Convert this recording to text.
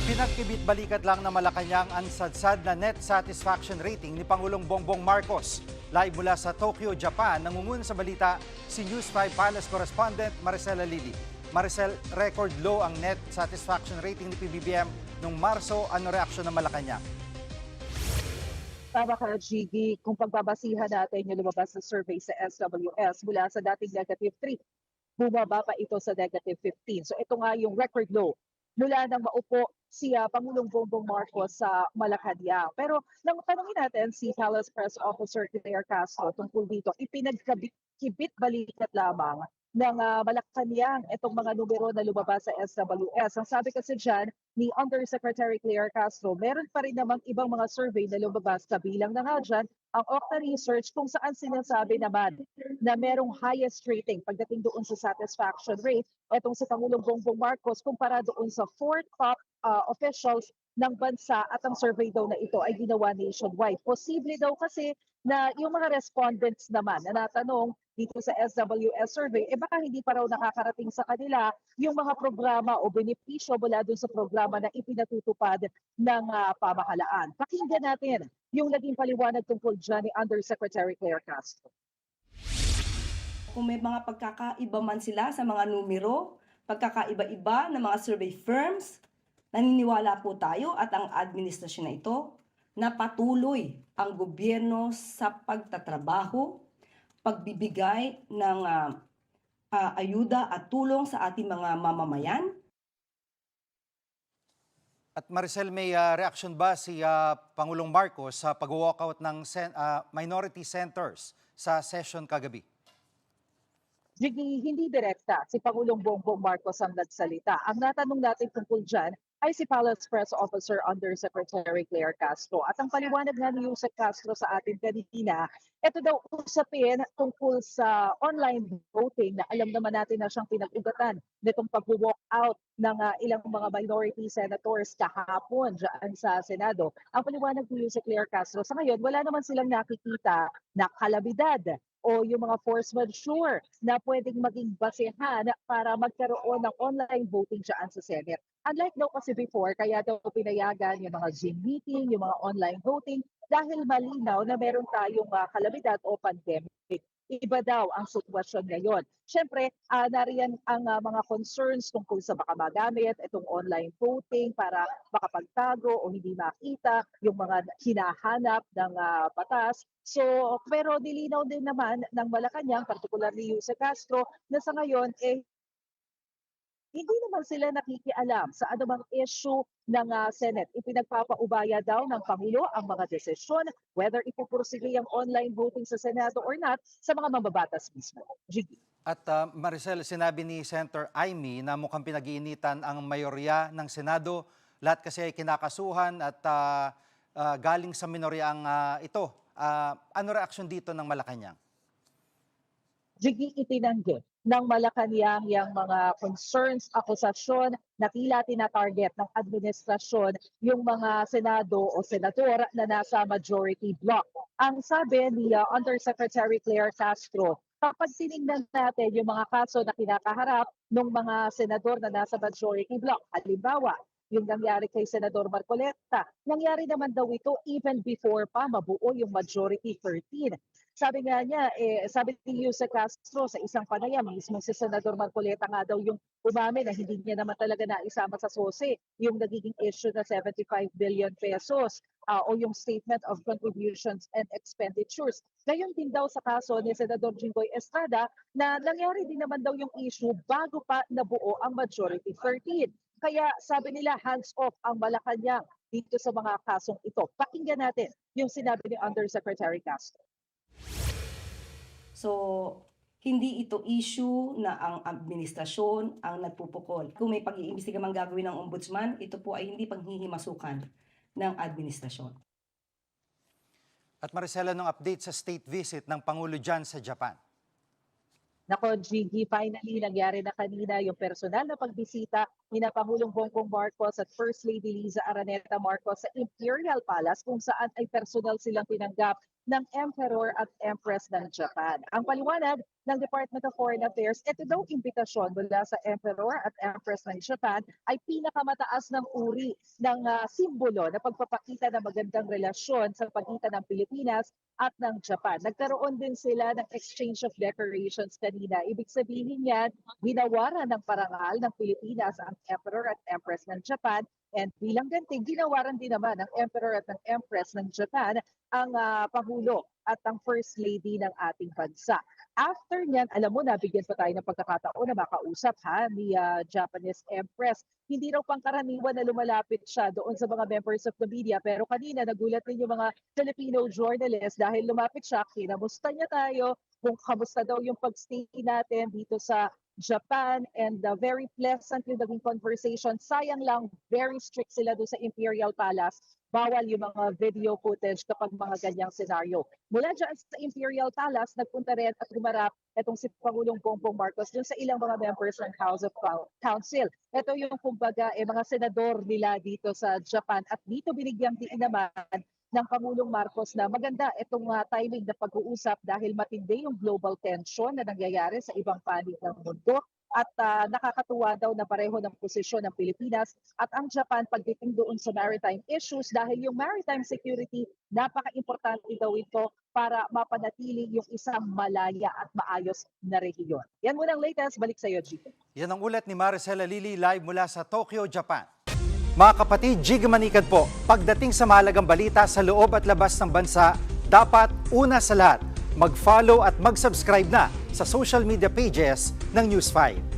Pinagkibit-balikat lang na Malacanang ang sadsad na net satisfaction rating ni Pangulong Bongbong Marcos. Live mula sa Tokyo, Japan, nangungun sa balita si News 5 Palace correspondent Maricela Lili. Maricel, record low ang net satisfaction rating ni PBBM noong Marso. Ano reaksyon ng Malacanang? Tama ka, Gigi. Kung pagbabasihan natin yung lumabas na survey sa SWS mula sa dating -3, bumaba pa ito sa -15. So ito nga yung record low mula nang maupo si Pangulong Bongbong Marcos sa Malacanang. Pero nang tanungin natin si Palace Press Officer Claire Castro tungkol dito, ipinagkibit-balikat lamang ng Malacanang itong mga numero na lumabas sa SWS. Ang sabi kasi dyan ni Undersecretary Claire Castro, meron pa rin namang ibang mga survey na lumabas, kabilang na nga dyan ang Okta Research kung saan sinasabi naman na merong highest rating pagdating doon sa satisfaction rate etong si Pangulong Bongbong Marcos kumpara doon sa four top officials ng bansa, at ang survey daw na ito ay ginawa nationwide. Posible daw kasi na yung mga respondents naman na natanong dito sa SWS survey, baka hindi pa raw nakakarating sa kanila yung mga programa o benepisyo mula doon sa programa na ipinatutupad ng pamahalaan. Pakinggan natin yung naging paliwanag tungkol dyan ni Undersecretary Claire Castro. Kung may mga pagkakaiba man sila sa mga numero, pagkakaiba-iba ng mga survey firms, naniniwala po tayo at ang administrasyon na ito na patuloy ang gobyerno sa pagtatrabaho, pagbibigay ng ayuda at tulong sa ating mga mamamayan. At Maricel, may reaksyon ba si Pangulong Marcos sa pag-walkout ng minority centers sa session kagabi? Hindi direkta si Pangulong Bongbong Marcos ang nagsalita. Ang natanong natin tungkol dyan ay si Palace Press Officer Undersecretary Claire Castro. At ang paliwanag nga ni Yusek Castro sa atin kanina, ito daw usapin tungkol sa online voting na alam naman natin na siyang pinag-ugatan nitong pag-walk out ng ilang mga minority senators kahapon dyan sa Senado. Ang paliwanag ni Yusek Claire Castro, sa ngayon wala naman silang nakikita na kalabidad o yung mga force majeure na pwedeng maging basehan para magkaroon ng online voting dyan sa Senate. Unlike daw kasi before, kaya daw pinayagan yung mga Zoom meeting, yung mga online voting, dahil malinaw na meron tayong kalamidad o pandemic. Iba daw ang sitwasyon ngayon. Siyempre, nariyan ang mga concerns tungkol sa baka magamit itong online voting para makapagtago o hindi makita yung mga hinahanap ng batas. So, pero nilinaw din naman ng Malacanang, particular ni Jose Castro, na sa ngayon hindi naman sila nakikialam sa anumang issue ng Senate. Ipinagpapaubaya daw ng Pangulo ang mga desisyon, whether ipupursige ang online voting sa Senado or not, sa mga mambabatas mismo. Gigi. At Maricel, sinabi ni Senator Amy na mukhang pinag-iinitan ang mayorya ng Senado. Lahat kasi ay kinakasuhan at galing sa minorya ang ito. Ano reaksyon dito ng Malacanang? Gigi, itinanggi ng Malacanang yung mga concerns, akusasyon na tila tina-target ng administrasyon yung mga senado o senador na nasa majority block. Ang sabi ni Undersecretary Claire Castro, kapag tinignan natin yung mga kaso na kinakaharap ng mga senador na nasa majority block, halimbawa, yung nangyari kay Senador Marcoleta, nangyari naman daw ito even before pa mabuo yung majority 13. Sabi nga niya, sabi ni Jose Castro sa isang panayam, mismo si Senador Marcoleta nga daw yung umamin na hindi niya naman talaga naisama sa SOSE yung nagiging issue na 75 billion pesos o yung Statement of Contributions and Expenditures. Ngayon din daw sa kaso ni Senador Jinggoy Estrada na nangyari din naman daw yung issue bago pa nabuo ang majority 13. Kaya sabi nila hands off ang Malacanang dito sa mga kasong ito. Pakinggan natin yung sinabi ni Undersecretary Castro. So, hindi ito issue na ang administrasyon ang nagpupukol. Kung may pag-iimbestiga mang gagawin ng ombudsman, ito po ay hindi panghihimasukan ng administrasyon. At Maricela, ng update sa state visit ng Pangulo dyan sa Japan? Nako, Gigi, finally nangyari na kanina yung personal na pagbisita nina Pangulong Bongbong Marcos at First Lady Liza Araneta Marcos sa Imperial Palace kung saan ay personal silang tinanggap ng Emperor at Empress ng Japan. Ang paliwanag ng Department of Foreign Affairs, ito daw imbitasyon mula sa Emperor at Empress ng Japan ay pinakamataas ng uri ng simbolo na pagpapakita ng magandang relasyon sa pagitan ng Pilipinas at ng Japan. Nagkaroon din sila ng exchange of decorations kanina. Ibig sabihin yan, ginawaran ng parangal ng Pilipinas ang Emperor at Empress ng Japan, and bilang ganti, ginawaran din naman ng Emperor at ng Empress ng Japan ang Pangulo at ang First Lady ng ating bansa. After niyan, alam mo, nabigyan pa tayo ng pagkakataon na makausap ni Japanese Empress. Hindi raw pangkaraniwan na lumalapit siya doon sa mga members of the media, pero kanina nagulat din yung mga Filipino journalists dahil lumapit siya, kinamusta niya tayo kung kamusta daw yung pagstay natin dito sa Japan, and very pleasant yung naging conversation. Sayang lang, very strict sila doon sa Imperial Palace. Bawal yung mga video footage kapag mga ganyang senaryo. Mula dyan sa Imperial Palace, nagpunta rin at humarap itong si Pangulong Bongbong Marcos doon sa ilang mga members ng House of Council. Ito yung kumbaga mga senador nila dito sa Japan, at dito binigyang diin naman ng Pangulong Marcos na maganda itong timing na pag-uusap dahil matindi yung global tension na nangyayari sa ibang panig ng mundo, at nakakatuwa daw na pareho ng posisyon ng Pilipinas at ang Japan pagdating doon sa maritime issues, dahil yung maritime security napaka-importante daw ito para mapanatili yung isang malaya at maayos na rehiyon. Yan muna ang latest. Balik sa iyo, G. Yan ang ulat ni Maricela Lili live mula sa Tokyo, Japan. Mga kapatid, Jig Manikad po. Pagdating sa mahalagang balita sa loob at labas ng bansa, dapat una sa lahat, mag-follow at mag-subscribe na sa social media pages ng News 5.